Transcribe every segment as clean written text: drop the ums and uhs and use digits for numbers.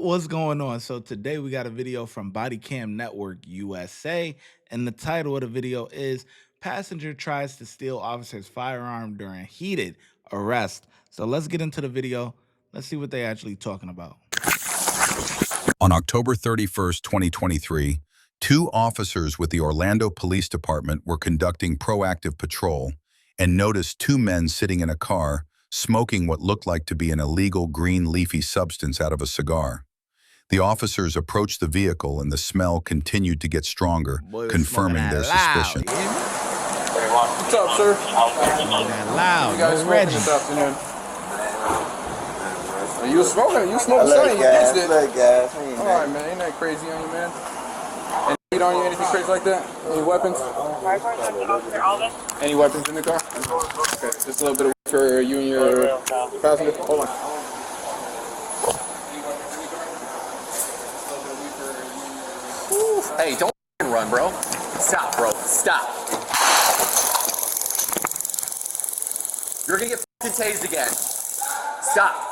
What's going on? So today we got a video from Body Cam Network USA, and the title of the video is Passenger Tries to Steal Officer's Firearm During Heated Arrest. So let's get into the video. Let's see what they actually talking about. On October 31st, 2023, two officers with the Orlando Police Department were conducting proactive patrol and noticed two men sitting in a car smoking what looked like to be an illegal green leafy substance out of a cigar. The officers approached the vehicle and the smell continued to get stronger, confirming their suspicion. What's up, sir? Loud. You guys Reggie. this afternoon? You smoking? You smoking something? You used it. All right, man. Ain't that crazy on you, man? Any heat on you? Anything crazy like that? Any weapons? Any weapons in the car? Okay, just a little bit of for you and your passenger. Hold on. Hey, don't run, bro. Stop, bro. Stop. You're gonna get tased again. Stop.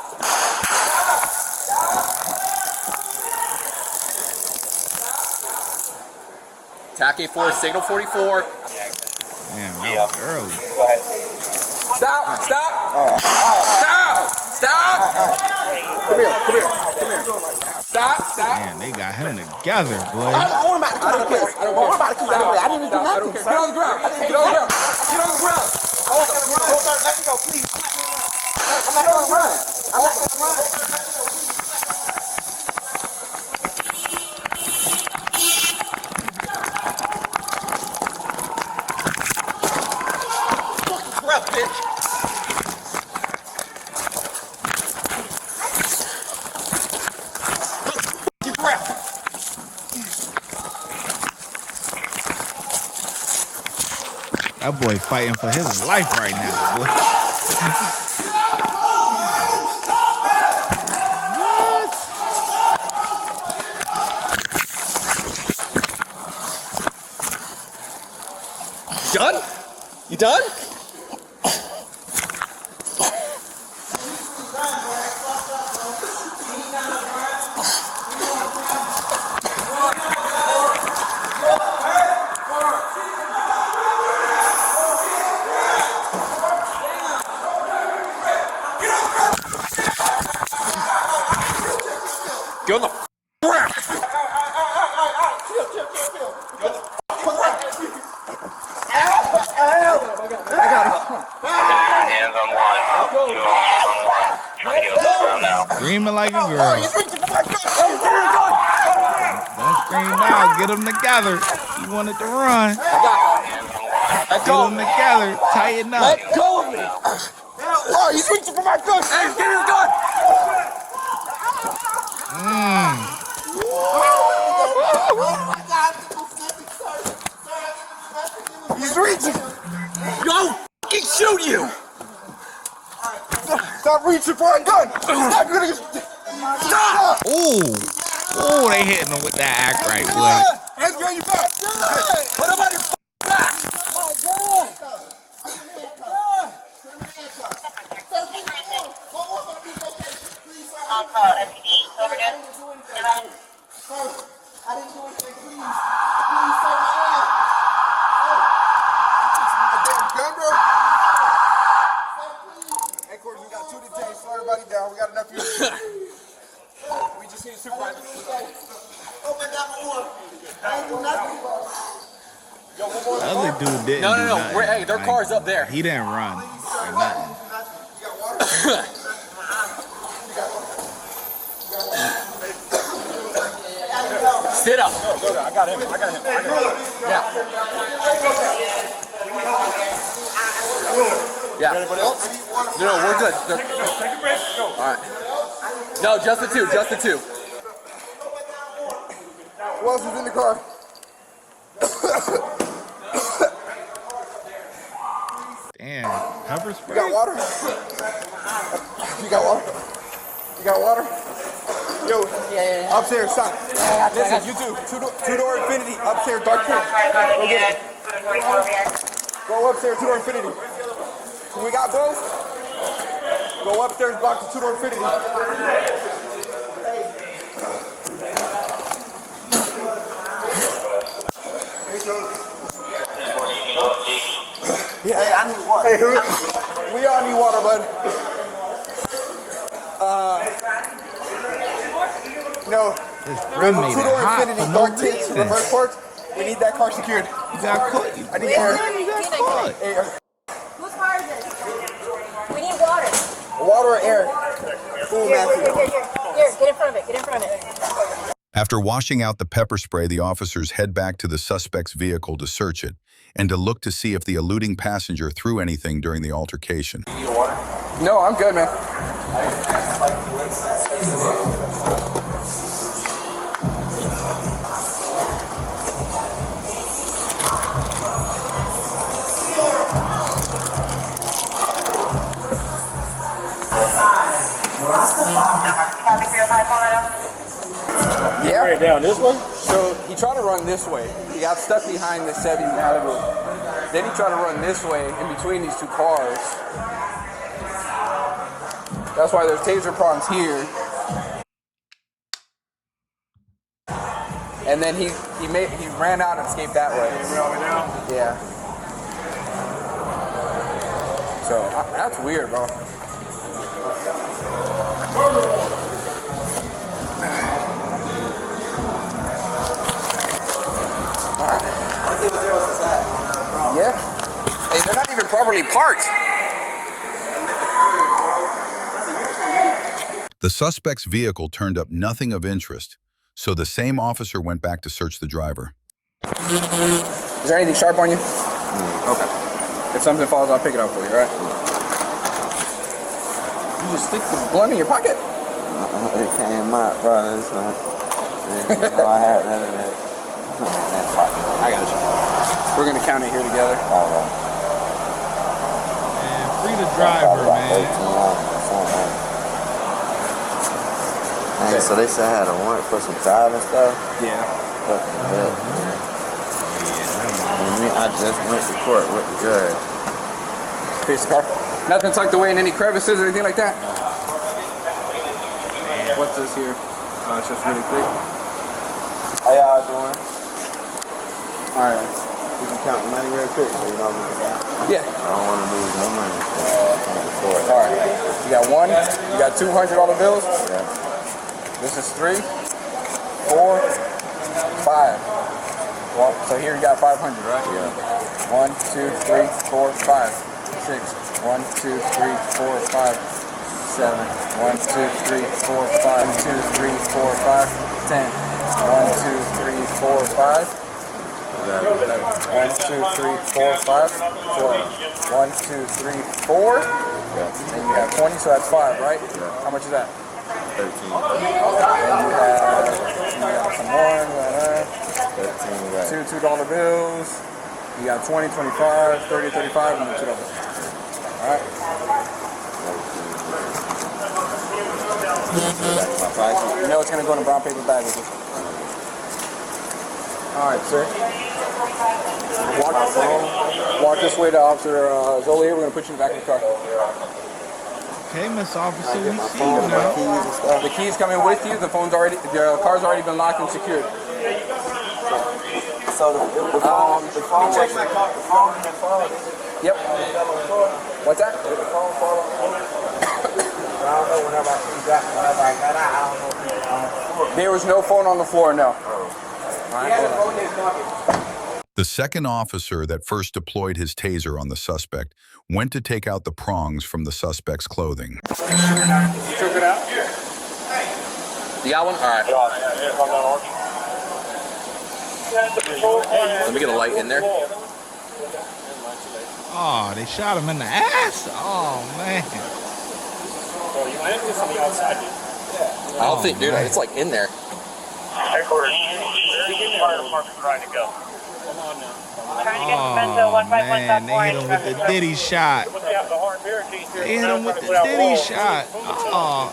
TAC 4, signal 44. Damn, that was early. Stop! Stop! Stop! Stop! Come here! Stop! Stop! Man, they got him together, boy. I don't care. I didn't even do nothing. Get on the ground. Get on the ground. Get on the ground. Hold on. Let me go, please. I'm not gonna run. Fucking breath, bitch. That boy fighting for his life right now, boy. Done? You done? Get on the ground! Hands on one. Two officers on one. Trying to get on the ground now. Screaming like a girl. Don't scream now. Get them together. He wanted to run. Get them together. Tighten up. Let go of me! Oh, he's reaching for my gun! Hey, get his gun! He's reaching! Yo, fucking shoot you! Stop reaching for a gun! Stop! Oh, they hitting him with that act right, boy. Hands behind your back! Put him on your back! I'll call MPD. Overdose. I didn't do anything, please. Please, sir. Gun, bro. Hey, Corey, we got 2 detained. Slow everybody down. We got enough here. We just need a supervisor. Open that door. I didn't do nothing. The other dude didn't. No. do nothing. Hey, their car's up there. He didn't run or nothing. You got water? Sit up. Go down. I got him. Yeah. Anybody else? No, we're good. Take a break. Go. All right. No, just the two. Who else is in the car? Damn, pepper spray. You got water? You got water? Yo, upstairs, son. Listen, you two. Two-door Infinity. Upstairs, dark pink. Go get it. Go upstairs, two-door Infinity. We got both? Go upstairs, block the two-door infinity. Yeah. Hey, I need water. Hey, we all need water, bud. No. This friend made it Two-door hot infinity, for no dark tints, reason. reverse ports. We need that car secured. You got caught. I need air. You got caught. Air. Whose car is this? We need water. Water or air? Ooh, Here, Matthew. Here, get in front of it. Get in front of it. After washing out the pepper spray, the officers head back to the suspect's vehicle to search it and to look to see if the eluding passenger threw anything during the altercation. No, I'm good, man. Yeah. Right down this way? So he tried to run this way. He got stuck behind the 70 Malibu. Then he tried to run this way in between these two cars. That's why there's taser prongs here. And then he ran out and escaped that way. Yeah. So that's weird, bro. Yeah. Hey, they're not even properly parked. The suspect's vehicle turned up nothing of interest, so the same officer went back to search the driver. Is there anything sharp on you? Okay. If something falls, I'll pick it up for you, all right? You just stick the blunt in your pocket? It came out, bro. It's not. I had none of that. I got you. We're gonna count it here together. Man, free the driver, man. Hey, so they said I had a warrant for some driving stuff. Yeah. Fucking hell. I just went to court with the judge. Piece of car. Nothing tucked away in any crevices or anything like that? What's this here? It's just really quick. How y'all doing? Alright. We can count the money real quick so you know what I'm Yeah. I don't want to lose no money. Alright. You got one, you got $200 bills. Yeah. This is 3, 4, 5. Well, so here you got 500, right? Yeah. 1, 2, 3, 4, 5, 6. 1, 2, 3, 4, 5, 7. 1, 2, 3, 4, 5. 2, 3, 4, 5, 10. 1, 2, 3, 4, 5. 1, 2, 3, 4, 5, 12. 1, 2, 3, 4. And you have 20, so that's 5, right? Yeah. How much is that? 13. And you have some more, 13, right. two $2 bills. You got 20, 25, 30, 35, and then $2. Alright? My prices. You know it's gonna go in a brown paper bag with you. Alright, sir. Walk this way to Officer Zoli here. We're gonna put you in the back of the car. Okay, Miss Officer, we see you Phone, my now. keys and stuff. The key's coming with you. The car's already been locked and secured. So the phone and the phone. Yep. What's that? I don't know whenever I got out, I don't know if he was There was no phone on the floor, no. The second officer that first deployed his taser on the suspect went to take out the prongs from the suspect's clothing. You took it out? You got one? Alright. Let me get a light in there. Oh, they shot him in the ass? Oh, man. I don't think, dude, it's like in there. Headquarters. Fire department trying to go. Oh, man, they hit him with the Diddy shot. They hit him with the Diddy shot. Oh.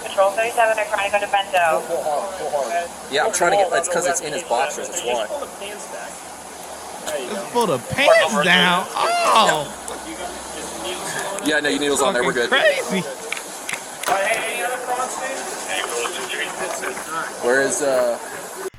Control 37 are trying to go to Bento. Yeah, I'm trying to get, it's because it's in his boxers, that's why. Let's pull the pants down. Oh. Yeah, no, you needles on there. We're good. Crazy. Where is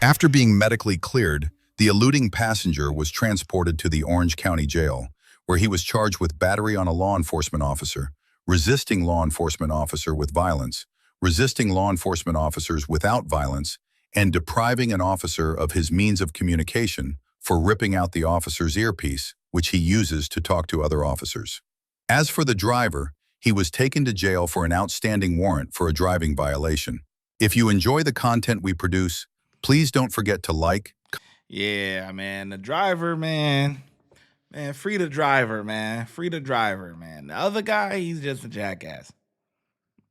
After being medically cleared, the eluding passenger was transported to the Orange County Jail, where he was charged with battery on a law enforcement officer, resisting law enforcement officer with violence, resisting law enforcement officers without violence, and depriving an officer of his means of communication for ripping out the officer's earpiece, which he uses to talk to other officers. As for the driver, he was taken to jail for an outstanding warrant for a driving violation. If you enjoy the content we produce, please don't forget to like. Yeah, man. The driver, man. Man, free the driver, man. Free the driver, man. The other guy, he's just a jackass.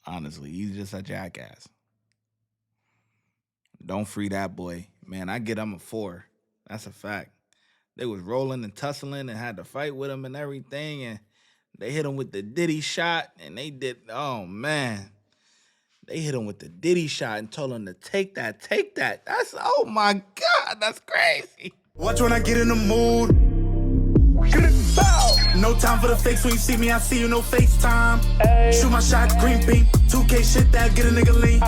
Honestly, he's just a jackass. Don't free that boy. Man, I get him a 4. That's a fact. They was rolling and tussling and had to fight with him and everything, and they hit him with the Diddy shot, and they did, oh, man. They hit him with the Diddy shot and told him to take that, take that. That's, oh, my God, that's crazy. Watch when I get in the mood. No time for the fakes. When you see me, I see you, no FaceTime. Shoot my shot, green beam. 2K shit that get a nigga lean.